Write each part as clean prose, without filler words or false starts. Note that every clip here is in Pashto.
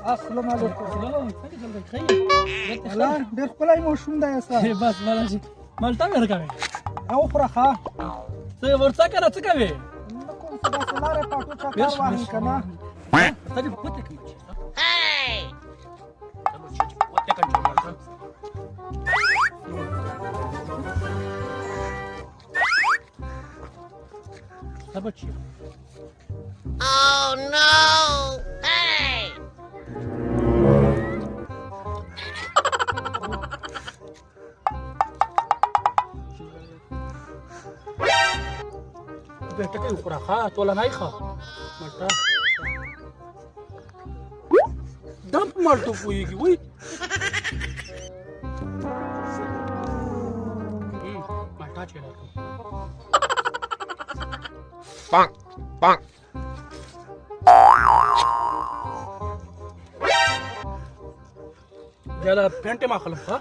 السلام علیکم. سلام څنګه چل خیر الله ډېر ښکلی ماشوم دی یاسر. بس مالشي مالټا مې راکوي او خورا ښه څه ورڅا کنه څه کوي نه کوم څه داسې لارې پاټو چکر وهي که نه ته دې پوتې کوم چې پوتې کوم بچي Oh no! Hey! بیٹا کې وکړه ښه توله نه ښه مالټا دم په مالټو پوهېږي وای مالټا چې راکړه Bonk! Bonk! جالا پینټه ما خلم ها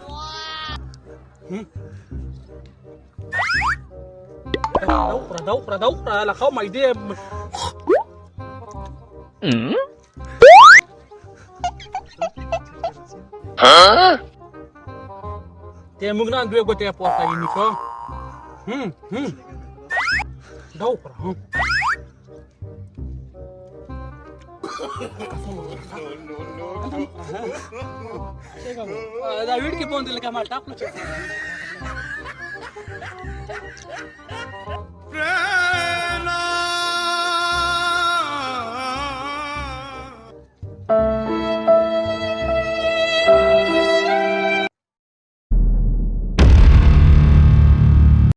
دوخرة لا خو ما يدي Huh? تي موږ دوی ګوتې پورته یې نکو دوخرة ها دا ویډ کې پوند لکه ما ټاپ